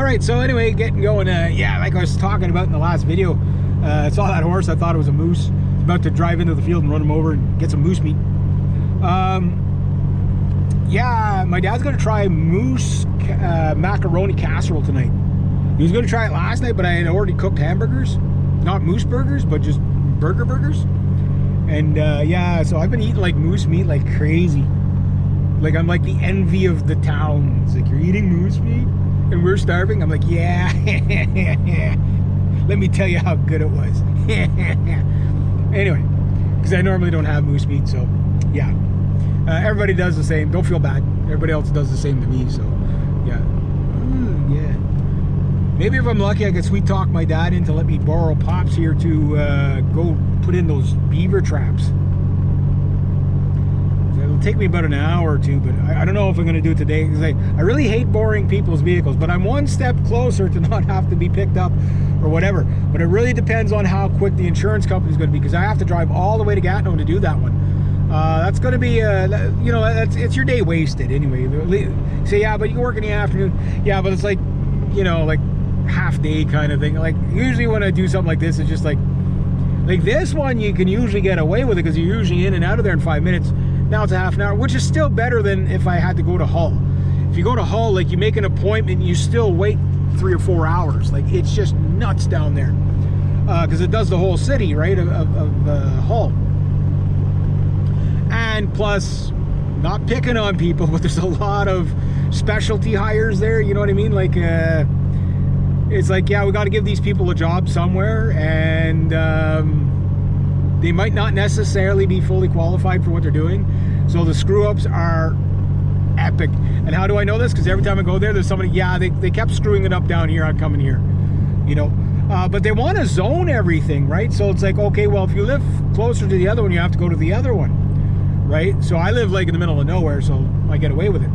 All right, so anyway, getting going. Yeah, like I was talking about in the last video, I saw that horse. I thought it was a moose. I was about to drive into the field and run him over and get some moose meat. Yeah, my dad's gonna try moose macaroni casserole tonight. He was gonna try it last night, but I had already cooked hamburgers, not moose burgers, but just burgers. And yeah, so I've been eating like moose meat like crazy. Like I'm like the envy of the town. It's like, you're eating moose meat and we're starving. I'm like, yeah. Let me tell you how good it was. Anyway, because I normally don't have moose meat, so yeah. Everybody does the same. Don't feel bad. Everybody else does the same to me, so yeah. Yeah. Maybe if I'm lucky, I could sweet talk my dad into let me borrow Pops here to go put in those beaver traps. It'll take me about an hour or two, but I don't know if I'm going to do it today, because I really hate borrowing people's vehicles, but I'm one step closer to not have to be picked up or whatever. But it really depends on how quick the insurance company is going to be, because I have to drive all the way to Gatineau to do that one. That's going to be, you know, it's your day wasted anyway. Say, yeah, but you can work in the afternoon. Yeah, but it's like, you know, like half day kind of thing. Like usually when I do something like this, it's just like this one you can usually get away with it because you're usually in and out of there in 5 minutes. Now it's a half an hour, which is still better than if I had to go to Hull. If you go to Hull, like you make an appointment, you still wait 3 or 4 hours. Like it's just nuts down there because it does the whole city, right, of Hull. And plus, not picking on people, but there's a lot of specialty hires there, you know what I mean? Like, it's like, yeah, we got to give these people a job somewhere, and they might not necessarily be fully qualified for what they're doing. So the screw-ups are epic. And how do I know this? Because every time I go there, there's somebody, yeah, they kept screwing it up down here, I'm coming here, you know? But they want to zone everything, right? So it's like, okay, well, if you live closer to the other one, you have to go to the other one. Right? So I live like in the middle of nowhere, so I get away with it.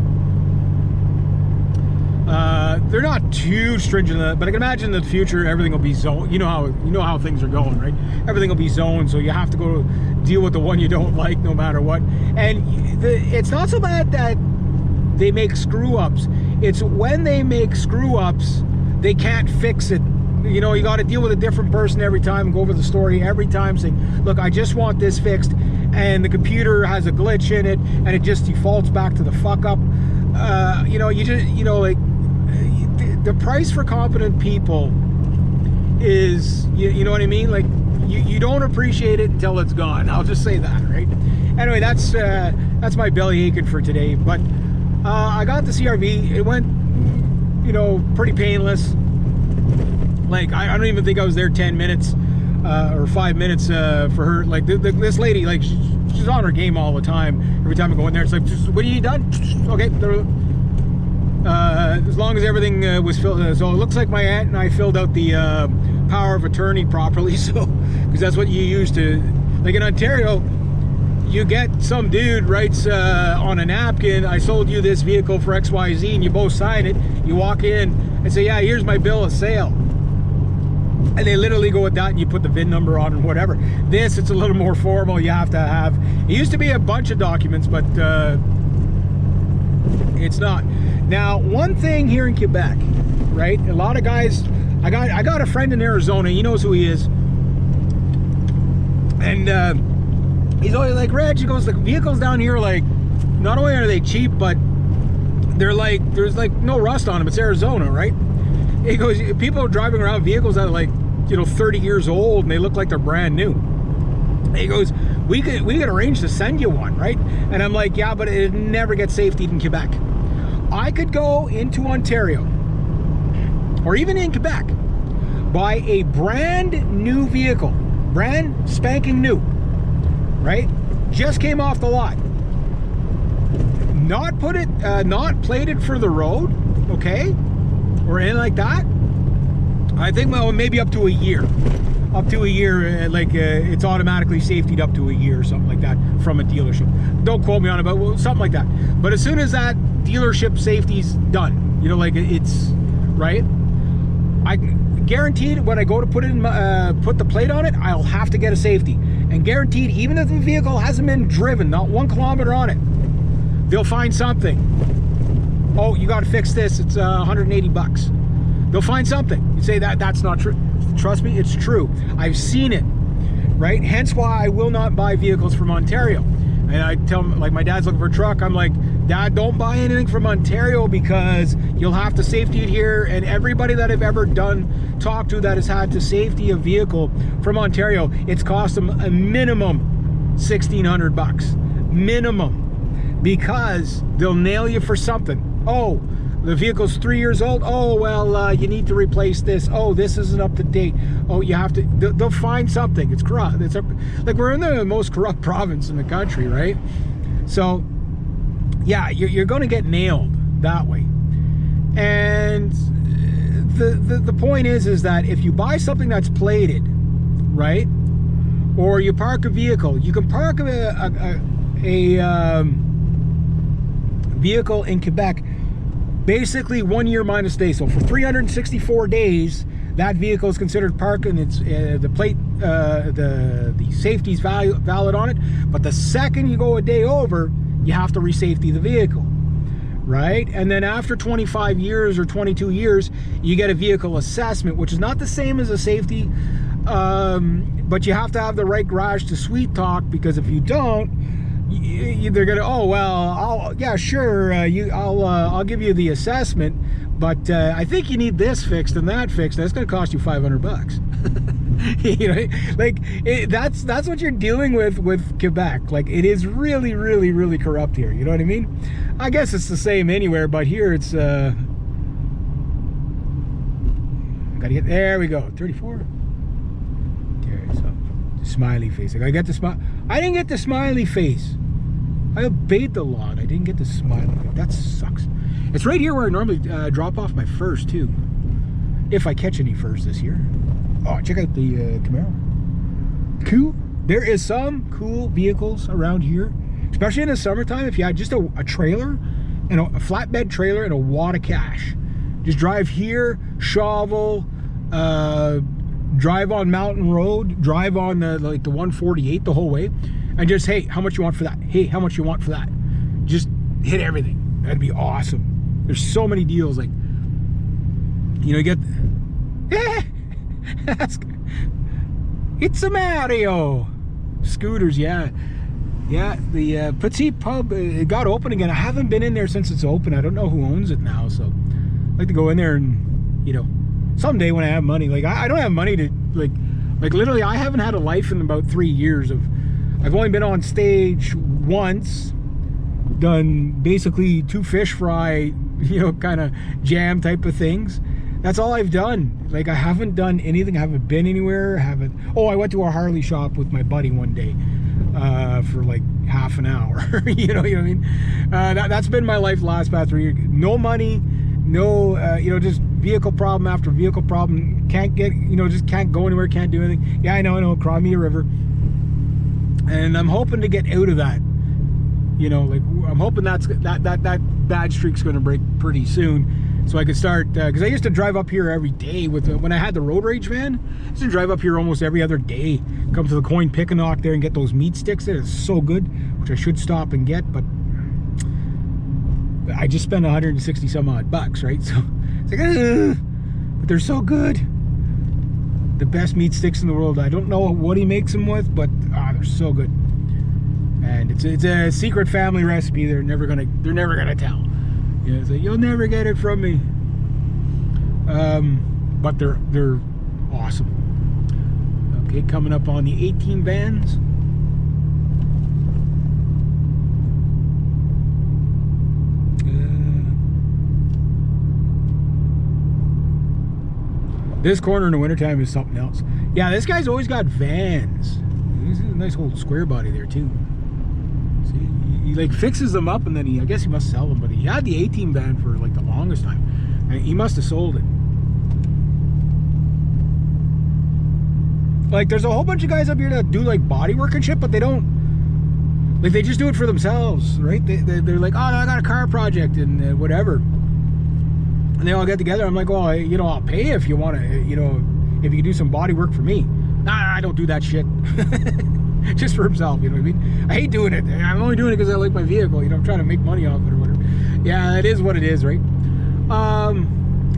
They're not too stringent, but I can imagine in the future everything will be zoned. You know how things are going, right? Everything will be zoned, so you have to go deal with the one you don't like no matter what. And it's not so bad that they make screw-ups. It's when they make screw-ups, they can't fix it. You know, you got to deal with a different person every time and go over the story every time saying, look, I just want this fixed, and the computer has a glitch in it and it just defaults back to the fuck up. You know, you just, you know, like the price for competent people is, you know what I mean? Like you don't appreciate it until it's gone. I'll just say that, right? Anyway, that's my belly aching for today. But I got the CRV. It went, you know, pretty painless. Like I don't even think I was there 10 minutes or 5 minutes for her. Like this lady, like she's on her game all the time. Every time I go in there, it's like, what are you done? Okay. As long as everything was filled. So it looks like my aunt and I filled out the power of attorney properly. So because that's what you use to, like in Ontario, you get some dude writes on a napkin, I sold you this vehicle for XYZ, and you both sign it. You walk in and say, yeah, here's my bill of sale. And they literally go with that, and you put the VIN number on and whatever. This, it's a little more formal. You have to have, it used to be a bunch of documents, but it's not. Now, one thing here in Quebec, right? A lot of guys, I got a friend in Arizona. He knows who he is. And he's always like, Reg, he goes, the vehicles down here, like, not only are they cheap, but they're like, there's like no rust on them. It's Arizona, right? He goes, people are driving around vehicles that are like, you know, 30 years old, and they look like they're brand new. He goes, we could arrange to send you one, right? And I'm like, yeah, but it never gets safetied in Quebec. I could go into Ontario, or even in Quebec, buy a brand new vehicle, brand spanking new, right? Just came off the lot. Not plated for the road, okay? Or anything like that. I think, well, maybe up to a year. Up to a year, like it's automatically safetied up to a year or something like that from a dealership. Don't quote me on it, but well, something like that. But as soon as that dealership safety's done, you know, like it's right. I guaranteed when I go to put the plate on it, I'll have to get a safety. And guaranteed, even if the vehicle hasn't been driven, not 1 kilometer on it, they'll find something. Oh, you got to fix this. It's 180 bucks. They'll find something. You say that's not true. Trust me, it's true. I've seen it, right? Hence why I will not buy vehicles from Ontario. And I tell them, like, my dad's looking for a truck. I'm like, Dad, don't buy anything from Ontario because you'll have to safety it here. And everybody that I've ever talked to that has had to safety a vehicle from Ontario, it's cost them a minimum $1,600 minimum, because they'll nail you for something. Oh, the vehicle's 3 years old. Oh, well, you need to replace this. Oh, this isn't up to date. Oh, you have to. They'll find something. It's corrupt. Like, we're in the most corrupt province in the country, right? So, yeah, you're going to get nailed that way. And the point is that if you buy something that's plated, right, or you park a vehicle, you can park a vehicle in Quebec basically 1 year minus days. So for 364 days, that vehicle is considered parked, and it's the plate, the safety's valid on it. But the second you go a day over, you have to resafety the vehicle, right? And then after 25 years or 22 years, you get a vehicle assessment, which is not the same as a safety, but you have to have the right garage to sweet talk, because if you don't, they're gonna, oh well, yeah, sure, I'll give you the assessment, but I think you need this fixed and that fixed. That's gonna cost you $500. You know, like, that's what you're dealing with Quebec. Like, it is really, really, really corrupt here. You know what I mean? I guess it's the same anywhere, but here it's gotta get, there we go, 34. There, so smiley face. I gotta get the smile. I didn't get the smiley face. I obeyed the law and I didn't get the smiley face. That sucks. It's right here where I normally drop off my furs too, if I catch any furs this year. Oh, check out the Camaro. Cool. There is some cool vehicles around here, especially in the summertime. If you had just a trailer and a flatbed trailer and a wad of cash, just drive here, shovel, drive on Mountain Road, drive on the 148 the whole way, and just, hey, how much you want for that? Hey, how much you want for that? Just hit everything. That'd be awesome. There's so many deals. Like, you know, you get, it's a Mario. Scooters, yeah. Yeah, the Petite Pub, it got open again. I haven't been in there since it's open. I don't know who owns it now, so I'd like to go in there and, you know, someday when I have money. Like, I don't have money to, like literally, I haven't had a life in about 3 years. I've only been on stage once, done basically 2 fish fry, you know, kind of jam type of things. That's all I've done. Like, I haven't done anything. I haven't been anywhere. Oh, I went to a Harley shop with my buddy one day for like half an hour. you know what I mean? That's been my life the last past 3 years. No money, no, you know, just vehicle problem after vehicle problem. Can't get, you know, just can't go anywhere, can't do anything. Yeah, I know, Crimea River. And I'm hoping to get out of that. You know, like, I'm hoping that bad streak's going to break pretty soon, so I could start, because I used to drive up here every day when I had the road rage van. I used to drive up here almost every other day, come to the Coin Pickenock there and get those meat sticks there. It's so good, which I should stop and get, but I just spent 160 some odd bucks, right? So it's like, but they're so good. The best meat sticks in the world. I don't know what he makes them with, but they're so good. And it's a secret family recipe. They're never gonna tell. Yeah, so you'll never get it from me. But they're awesome. Okay, coming up on the 18 vans. This corner in the wintertime is something else. Yeah, this guy's always got vans. He's a nice old square body there too. See, he like fixes them up, and then I guess he must sell them. But he had the 18 van for like the longest time, and he must have sold it. Like, there's a whole bunch of guys up here that do like body work and shit, but they don't, like, they just do it for themselves, right? They're like, oh no, I got a car project and whatever. And they all get together. I'm like, well, you know, I'll pay if you want to, you know, if you do some body work for me. Nah, I don't do that shit. Just for himself, you know what I mean? I hate doing it. I'm only doing it because I like my vehicle. You know, I'm trying to make money off it or whatever. Yeah, it is what it is, right?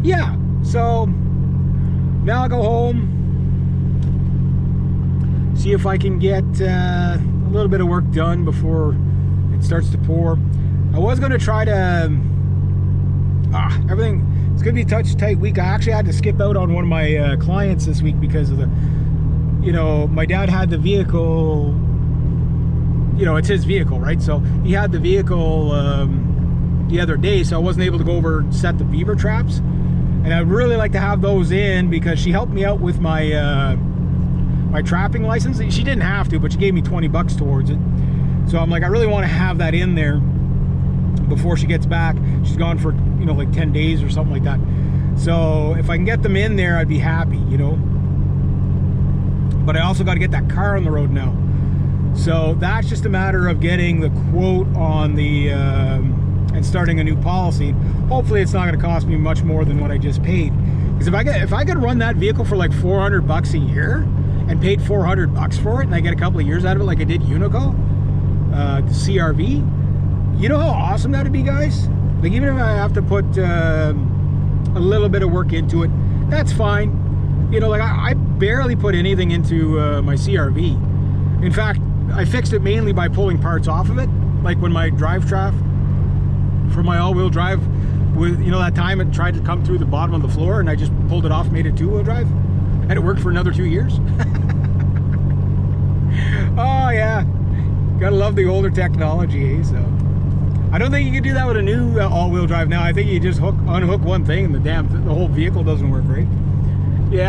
Yeah. So now I'll go home, see if I can get a little bit of work done before it starts to pour. I was going to try to everything, it's going to be a touch tight week. I actually had to skip out on one of my clients this week because of the, you know, my dad had the vehicle, you know, it's his vehicle, right? So he had the vehicle the other day, so I wasn't able to go over and set the beaver traps. And I'd really like to have those in because she helped me out with my my trapping license. She didn't have to, but she gave me 20 bucks towards it. So I'm like, I really want to have that in there before she gets back. She's gone for, you know, like 10 days or something like that. So if I can get them in there, I'd be happy, you know. But I also got to get that car on the road now. So that's just a matter of getting the quote on the and starting a new policy. Hopefully it's not going to cost me much more than what I just paid. Because if I could run that vehicle for like 400 bucks a year and paid 400 bucks for it, and I get a couple of years out of it like I did Unico, the CRV, you know how awesome that'd be, guys? Like, even if I have to put a little bit of work into it, that's fine. You know, like I barely put anything into my CRV. In fact, I fixed it mainly by pulling parts off of it. Like when my drive shaft for my all-wheel drive, with, you know, that time it tried to come through the bottom of the floor, and I just pulled it off, made it two-wheel drive, and it worked for another 2 years. Oh yeah, gotta love the older technology, eh? So I don't think you can do that with a new all-wheel drive now. I think you just unhook one thing and the whole vehicle doesn't work, right?